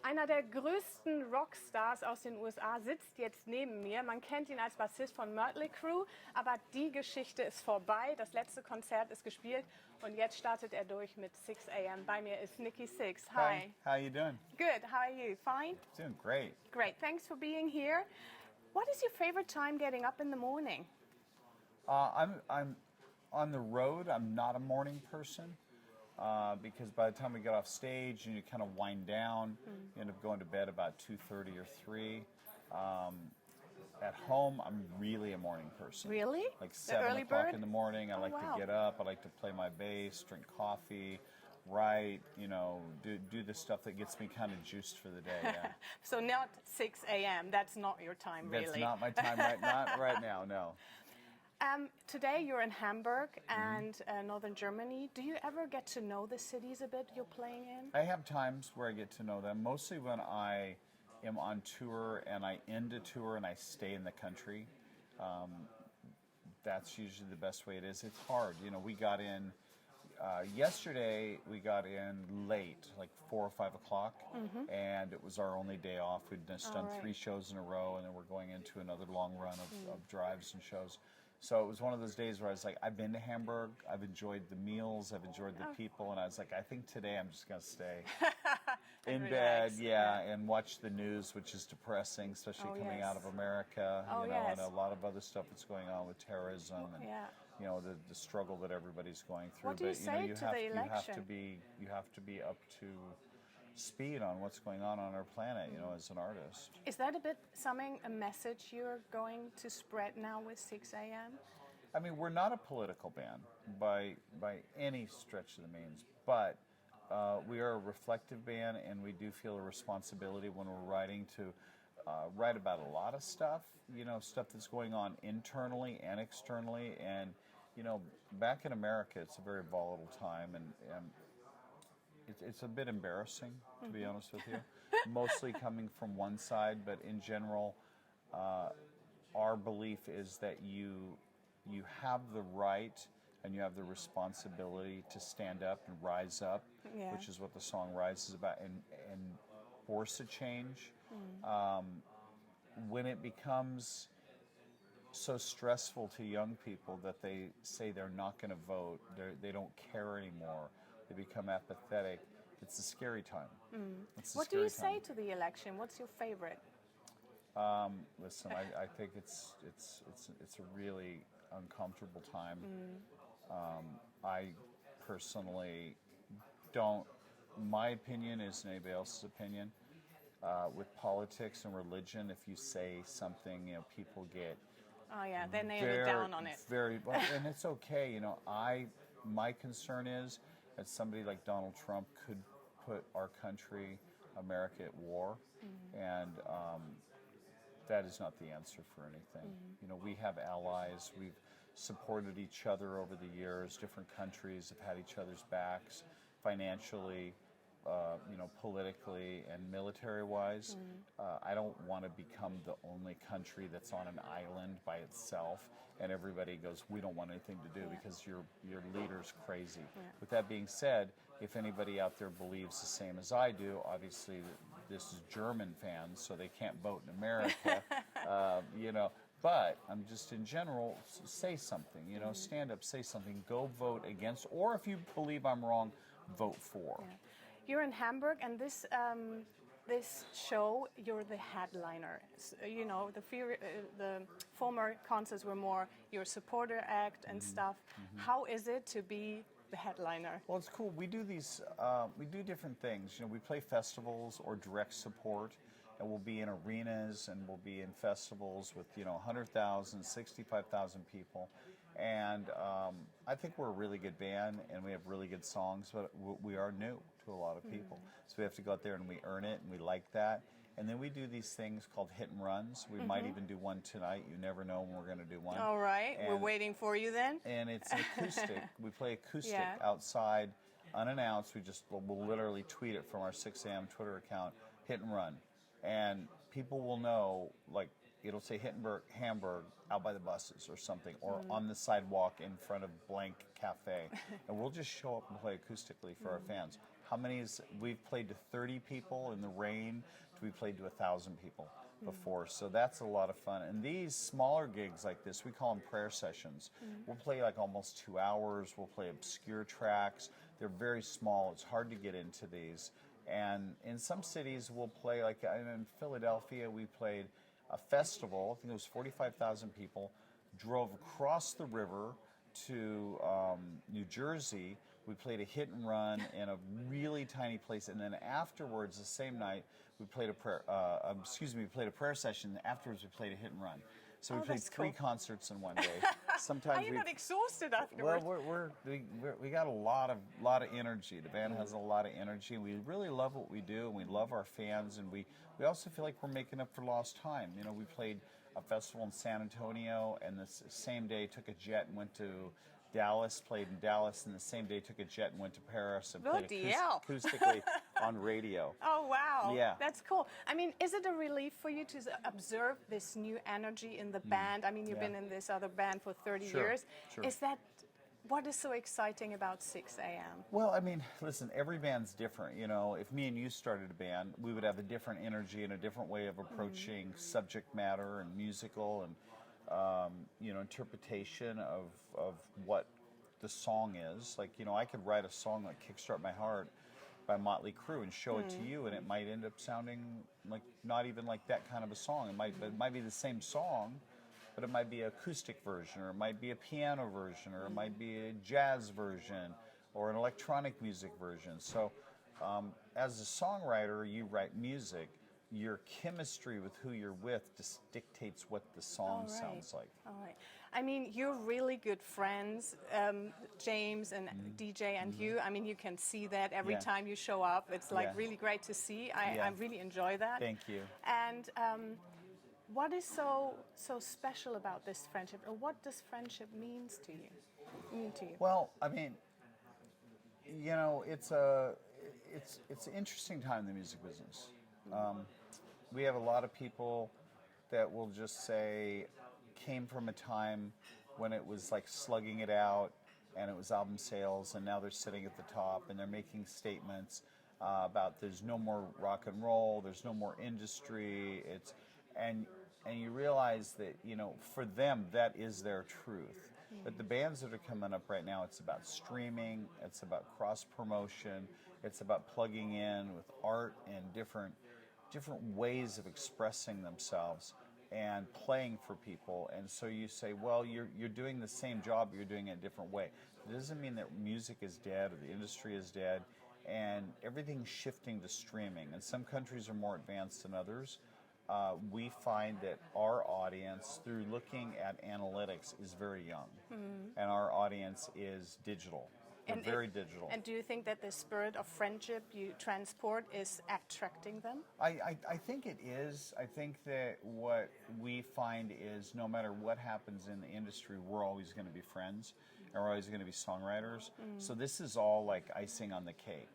Einer der größten Rockstars aus den USA sitzt jetzt neben mir. Man kennt ihn als Bassist von Mötley Crüe, aber die Geschichte ist vorbei. Das letzte Konzert ist gespielt und jetzt startet er durch mit SiXX A.M. Bei mir ist Nikki Sixx. Hi. How you doing? Good. How are you? Fine? Doing great. Great. Thanks for being here. What is your favorite time getting up in the morning? I'm on the road. I'm not a morning person because by the time we get off stage and you kind of wind down, you end up going to bed about 2:30 or 3. At home, I'm really a morning person. Really? Like The 7 early o'clock bird? in the morning. I like wow. to get up. I like to play my bass, drink coffee, write, do the stuff that gets me kind of juiced for the day. Yeah. So not 6 a.m. That's not your time, really. That's not my time not right now, no. Today you're in Hamburg and northern Germany. Do you ever get to know the cities a bit you're playing in? I have times where I get to know them, mostly when I am on tour and I end a tour and I stay in the country. That's usually the best way it is. It's hard. We got in, yesterday we got in late, like 4 or 5 o'clock, and it was our only day off. We'd just done 3 shows in a row, and then we're going into another long run of drives and shows. So it was one of those days where I was like, I've been to Hamburg, I've enjoyed the meals, I've enjoyed the people, and I was like, I think today I'm just going to stay in bed, and watch the news, which is depressing, especially coming out of America, and a lot of other stuff that's going on with terrorism and the struggle that everybody's going through. What do you say to the election? You have to be up to speed on what's going on our planet, as an artist. Is that a message you're going to spread now with 6 a.m.? I mean, we're not a political band by any stretch of the means, but we are a reflective band, and we do feel a responsibility when we're writing to write about a lot of stuff, stuff that's going on internally and externally. And, back in America, it's a very volatile time, and it's a bit embarrassing, to be honest with you, mostly coming from one side, but in general, our belief is that you have the right and you have the responsibility to stand up and rise up, which is what the song Rise is about, and force a change. When it becomes so stressful to young people that they say they're not going to vote, they don't care anymore, they become apathetic, it's a scary time. What do you say to the election? What's your favorite? Listen, I think it's a really uncomfortable time. I personally don't. My opinion is anybody else's opinion. With politics and religion, if you say something, people get. Oh yeah, they nail it down on it. Very well, and it's okay. My concern is that somebody like Donald Trump could put our country, America, at war, and that is not the answer for anything. We have allies. We've supported each other over the years. Different countries have had each other's backs financially, politically and military-wise. I don't want to become the only country that's on an island by itself, and everybody goes, we don't want anything to do because your leader's crazy. With that being said, if anybody out there believes the same as I do, obviously this is German fans, so they can't vote in America, But I'm just in general, say something, stand up, say something, go vote against, or if you believe I'm wrong, vote for. Yeah. You're in Hamburg, and this show, you're the headliner. The former concerts were more your supporter act and stuff. How is it to be the headliner? Well, it's cool. We do these. We do different things. We play festivals or direct support, and we'll be in arenas and we'll be in festivals with 100,000, 65,000 people. And I think we're a really good band, and we have really good songs, but we are new to a lot of people. So we have to go out there and we earn it, and we like that. And then we do these things called hit and runs. We might even do one tonight. You never know when we're going to do one. All right. We're waiting for you then. And it's acoustic. We play acoustic outside, unannounced. We'll literally tweet it from our 6 a.m. Twitter account, hit and run. And people will know, like, it'll say Hamburg out by the buses or something, or on the sidewalk in front of blank cafe. And we'll just show up and play acoustically for our fans. we've played to 30 people in the rain, we played to 1,000 people before, so that's a lot of fun. And these smaller gigs like this, we call them prayer sessions. We'll play like almost 2 hours. We'll play obscure tracks. They're very small. It's hard to get into these. And in some cities, we'll play, like in Philadelphia, we played a festival. I think it was 45,000 people, drove across the river to New Jersey. We played a hit and run in a really tiny place, and then afterwards, the same night, we played a prayer session. Afterwards, we played a hit and run. So we played 3 concerts in one day. Sometimes Are you not exhausted afterwards? Well, we got a lot of energy. The band has a lot of energy, and we really love what we do, and we love our fans, and we also feel like we're making up for lost time. You know, we played a festival in San Antonio, and the same day took a jet and went to Dallas, played in Dallas, and the same day took a jet and went to Paris and played acoustically on radio. Oh, wow. Yeah. That's cool. I mean, is it a relief for you to observe this new energy in the band? I mean, you've been in this other band for 30 years. Sure. Is that what is so exciting about SiXX A.M? Well, I mean, listen, every band's different. You know, if me and you started a band, we would have a different energy and a different way of approaching subject matter and musical and you know, interpretation of what the song is. Like, you know, I could write a song like Kickstart My Heart by Mötley Crüe and show it to you, and it might end up sounding like not even like that kind of a song. It might be the same song, but it might be an acoustic version, or it might be a piano version, or it might be a jazz version, or an electronic music version. So as a songwriter, you write music. Your chemistry with who you're with just dictates what the song sounds like. All right. I mean, you're really good friends, James and DJ and you. I mean, you can see that every time you show up. It's like really great to see. I really enjoy that. Thank you. And what is so special about this friendship, or what does friendship mean to you? Well, I mean, you know, it's an interesting time in the music business. We have a lot of people that will just say, came from a time when it was like slugging it out and it was album sales, and now they're sitting at the top and they're making statements about there's no more rock and roll, there's no more industry. And you realize that, you know, for them that is their truth. But the bands that are coming up right now, it's about streaming, it's about cross promotion, it's about plugging in with art and different ways of expressing themselves and playing for people. And so you say, well, you're doing the same job, you're doing it a different way. It doesn't mean that music is dead or the industry is dead, and everything's shifting to streaming. And some countries are more advanced than others. We find that our audience, through looking at analytics, is very young, and our audience is digital. And very digital. And do you think that the spirit of friendship you transport is attracting them? I think it is. I think that what we find is no matter what happens in the industry, we're always going to be friends, and we're always going to be songwriters. So this is all like icing on the cake.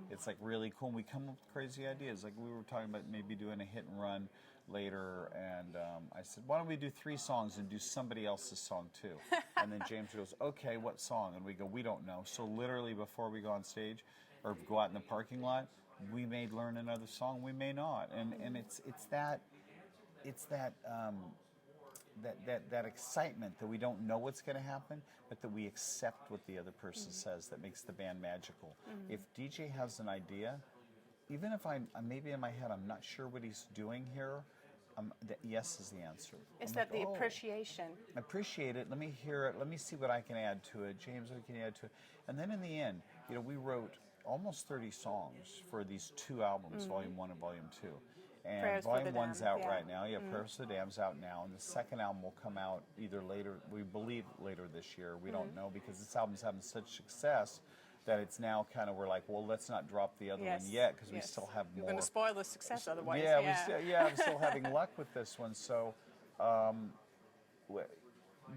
It's like really cool. And we come up with crazy ideas. Like we were talking about maybe doing a hit and run later, and I said, why don't we do 3 songs and do somebody else's song too? And then James goes, okay, what song? And we go, we don't know. So literally before we go on stage or go out in the parking lot, we may learn another song, we may not. And it's that excitement that we don't know what's going to happen, but that we accept what the other person says, that makes the band magical. If DJ has an idea, even if I'm maybe in my head, I'm not sure what he's doing here, yes is the answer. Is that the appreciation? I appreciate it. Let me hear it. Let me see what I can add to it. James, what can you add to it? And then in the end, you know, we wrote almost 30 songs for these 2 albums, Volume 1 and Volume 2. And Prayers Volume 1's out yeah. right now. Yeah, Prayers for the Dam's out now. And the second album will come out either later, we believe later this year. We don't know, because this album's having such success that it's now kind of, we're like, well, let's not drop the other one yet, because we still have more. You're going to spoil the success otherwise. Yeah, I'm still having luck with this one. So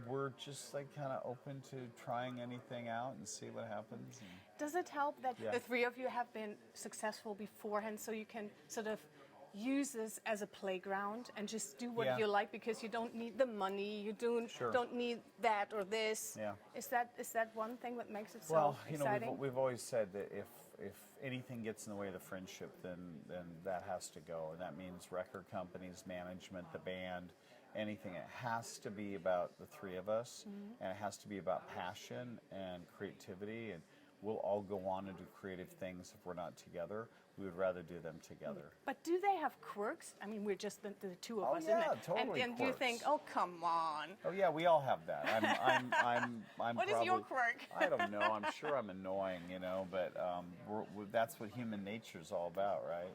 we're just like kind of open to trying anything out and see what happens. Does it help that the 3 of you have been successful beforehand, so you can sort of use this as a playground and just do what you like, because you don't need the money, you don't need that or this? Yeah. Is that one thing that makes it so exciting? We've always said that if anything gets in the way of the friendship, then that has to go, and that means record companies, management, the band, anything. It has to be about the three of us, and it has to be about passion and creativity, and we'll all go on and do creative things if we're not together. We would rather do them together. But do they have quirks? I mean, we're just the two of Oh, us, yeah, isn't it? totally And do you think, quirks. oh, come on. Oh yeah, we all have that. I'm What is probably, your quirk? I don't know. I'm sure I'm annoying, but that's what human nature is all about, right?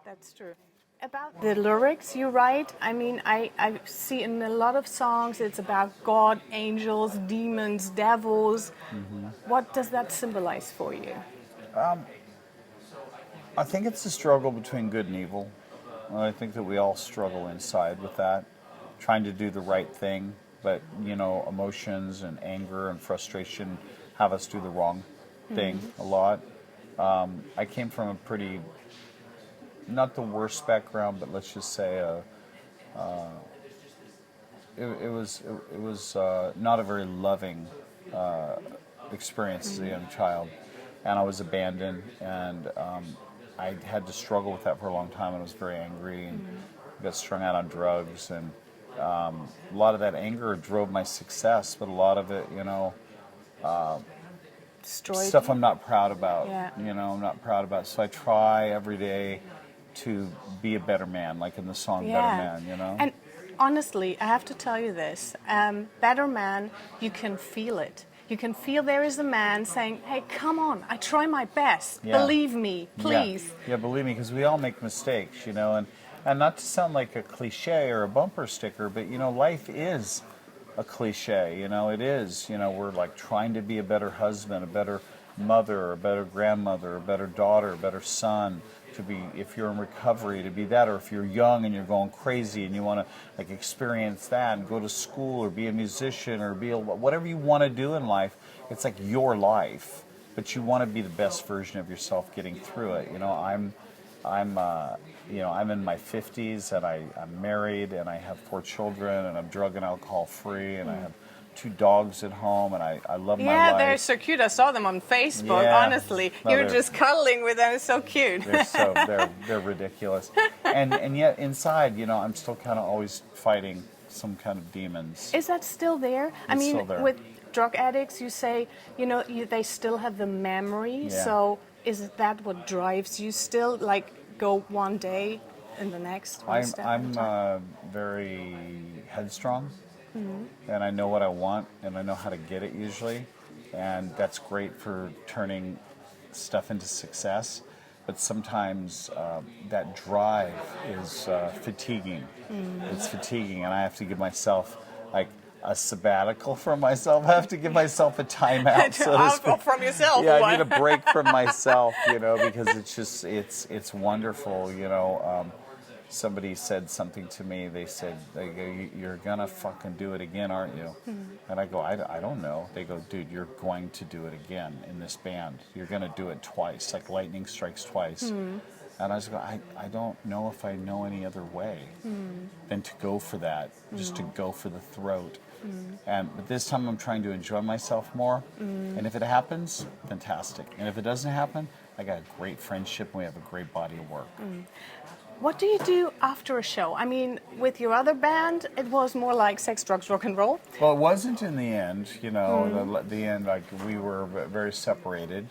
That's true. About the lyrics you write, I mean, I see in a lot of songs it's about God, angels, demons, devils. What does that symbolize for you? I think it's a struggle between good and evil. I think that we all struggle inside with that, trying to do the right thing, but emotions and anger and frustration have us do the wrong thing a lot. I came from a pretty, not the worst background, but let's just say it was not a very loving experience as a young child, and I was abandoned, and I had to struggle with that for a long time, and I was very angry and got strung out on drugs, and a lot of that anger drove my success, but a lot of it, Destroyed stuff you? I'm not proud about. Yeah. I'm not proud about. So I try every day to be a better man, like in the song Yeah. Better Man, And honestly, I have to tell you this. Better Man, you can feel it. You can feel there is a man saying, hey, come on, I try my best. Yeah. Believe me, please. Yeah, believe me, because we all make mistakes, and not to sound like a cliche or a bumper sticker, but life is a cliche, it is, we're like trying to be a better husband, a better mother, a better grandmother, a better daughter, a better son, to be, if you're in recovery, to be that, or if you're young and you're going crazy and you want to like experience that and go to school or be a musician or be whatever you want to do in life. It's like your life, but you want to be the best version of yourself getting through it. I'm in my 50s, and I'm married, and I have 4 children, and I'm drug and alcohol free, and I have 2 dogs at home, and I love my life. Yeah, they're so cute. I saw them on Facebook, Yeah. honestly. No, You're they're- just cuddling with them. It's so cute. They're ridiculous, and yet inside, I'm still kind of always fighting some kind of demons. Is that still there? I It's mean, still there. with drug addicts, you say, they still have the memory. Yeah. So is that what drives you still? Like, go one day and the next one step at a I'm time? very headstrong, and I know what I want, and I know how to get it usually, and that's great for turning stuff into success. But sometimes that drive is fatiguing. It's fatiguing, and I have to give myself like a sabbatical from myself. I have to give myself a timeout, so to Out speak. from yourself. Yeah, what? I need a break from myself, because it's just it's wonderful. Somebody said something to me. They said, "You're gonna fucking do it again, aren't you?" And I go, I don't know. They go, "Dude, you're going to do it again in this band. You're gonna do it twice, like lightning strikes twice." And I was going, I don't know if I know any other way than to go for that, just to go for the throat. But this time I'm trying to enjoy myself more. And if it happens, fantastic. And if it doesn't happen, I got a great friendship and we have a great body of work. What do you do after a show? I mean, with your other band, it was more like sex, drugs, rock and roll. Well, it wasn't in the end, the end, like we were very separated.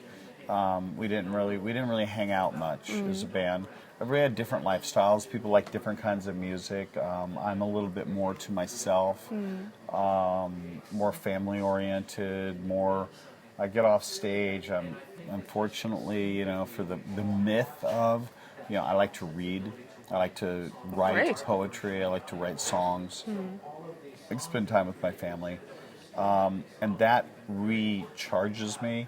We didn't really hang out much as a band. We had different lifestyles. People like different kinds of music. I'm a little bit more to myself, more family oriented, more. I get off stage. I'm unfortunately, for the myth of, I like to read. I like to write Great. poetry. I like to write songs. I spend time with my family, and that recharges me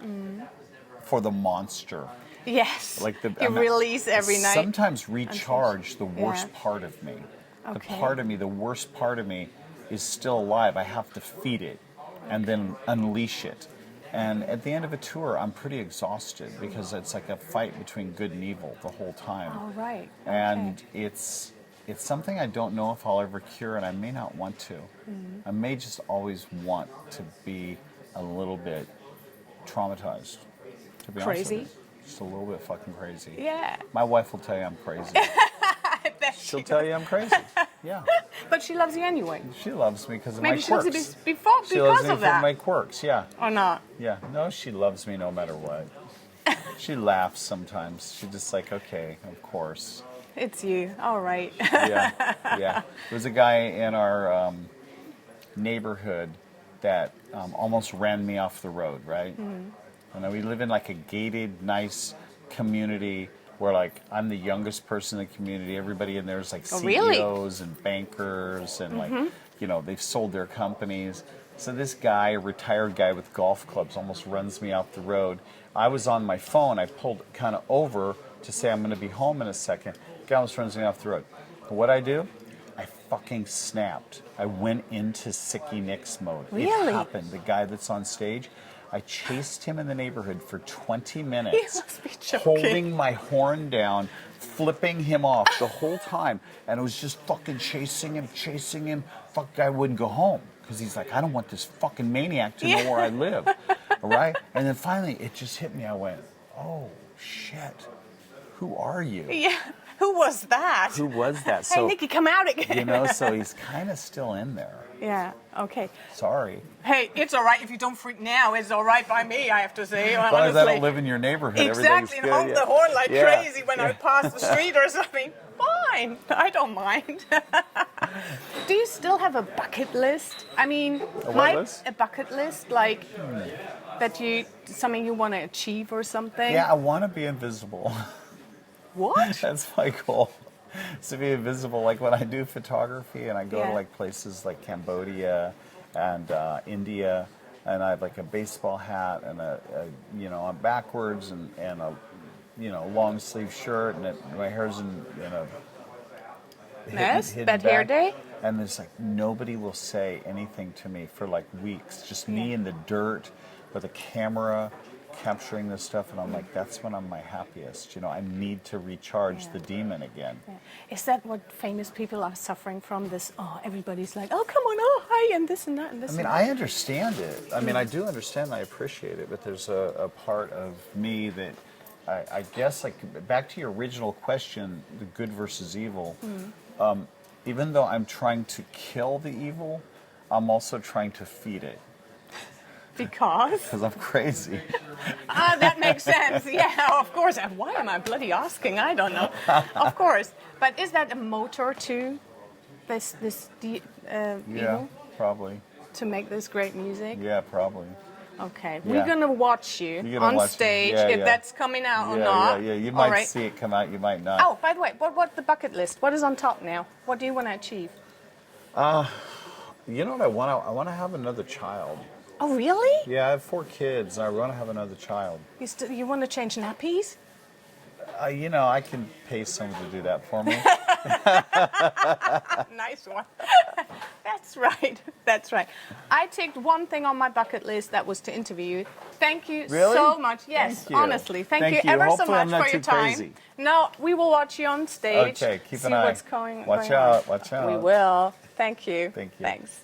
for the monster. Yes. Like you release every night. Sometimes recharge the worst Yeah. part of me. Okay. The worst part of me is still alive. I have to feed it and then unleash it. And at the end of a tour, I'm pretty exhausted because it's like a fight between good and evil the whole time. All right. And Okay. it's something I don't know if I'll ever cure, and I may not want to. I may just always want to be a little bit traumatized, to be honest with Crazy? you. Just a little bit fucking crazy. Yeah. My wife will tell you I'm crazy. I bet She'll tell you I'm crazy. Yeah. But she loves you anyway. She loves me because of Maybe my she loves quirks. you before She loves because me of for that. my quirks, yeah. Or not? Yeah. No, she loves me no matter what. She laughs sometimes. She's just like, okay, of course. It's you. All right. Yeah, yeah. There was a guy in our neighborhood that almost ran me off the road, right? And we live in like a gated, nice community where like I'm the youngest person in the community. Everybody in there is like CEOs really? and bankers and like, you know, they've sold their companies. So this guy, a retired guy with golf clubs, almost runs me off the road. I was on my phone. I pulled kind of over to say I'm going to be home in a second. The guy almost runs me off the road. But what I do? I fucking snapped. I went into Sicky Nick's mode. Really? It happened. The guy that's on stage, I chased him in the neighborhood for 20 You minutes, must be joking. holding my horn down, flipping him off the whole time. And I was just fucking chasing him. Fuck, guy wouldn't go home. Because he's like, I don't want this fucking maniac to know where I live. All right? And then finally, it just hit me. I went, oh, shit. Who are you? Yeah. Who was that? Who was that? Hey, Nikki, come out again. You know, so he's kind of still in there. Yeah. Okay. Sorry. Hey, it's all right if you don't freak now. It's all right by me, I have to say. As long as I don't live in your neighborhood, Exactly, and honk the horn like crazy when I pass the street or something. Fine, I don't mind. Do you still have a bucket list? I mean, list? a bucket list, like that something you want to achieve or something? Yeah, I want to be invisible. What? That's my goal. Is to be invisible. Like when I do photography and I go to like places like Cambodia and India, and I have like a baseball hat and I'm backwards and a long sleeve shirt and my hair's in a hidden hair back. day? And there's like nobody will say anything to me for like weeks. Just me in the dirt with a camera capturing this stuff, and I'm like, that's when I'm my happiest. You know, I need to recharge the demon again. Yeah. Is that what famous people are suffering from? This, everybody's like, oh, come on, oh, hi, and this and that and this. I mean, I understand it. I mean, I do understand. I appreciate it, but there's a part of me that I guess, like, back to your original question, the good versus evil. Even though I'm trying to kill the evil, I'm also trying to feed it. Because? Because I'm crazy. That makes sense. Yeah, of course. And why am I bloody asking? I don't know. Of course. But is that a motor to this Yeah, evil? probably. To make this great music? Yeah, probably. Okay. Yeah. We're going to watch you You're gonna on watch me. stage, Yeah, if yeah. that's coming out or Yeah, not. yeah. You All might right. see it come out, you might not. Oh, by the way, what the bucket list? What is on top now? What do you want to achieve? You know what I want? I want to have another child. Oh, really? Yeah, I have 4 kids, and I want to have another child. You want to change nappies? You know, I can pay someone to do that for me. Nice one. That's right. That's right. I ticked one thing on my bucket list, that was to interview you. Thank you Really? so much. Yes, Thank you. Honestly. Thank you Thank you. ever so Hopefully much I'm not for your too time. crazy. No, we will watch you on stage. Okay, keep an see eye. what's going Watch on. out, watch out. We will. Thank you. Thank you. Thanks.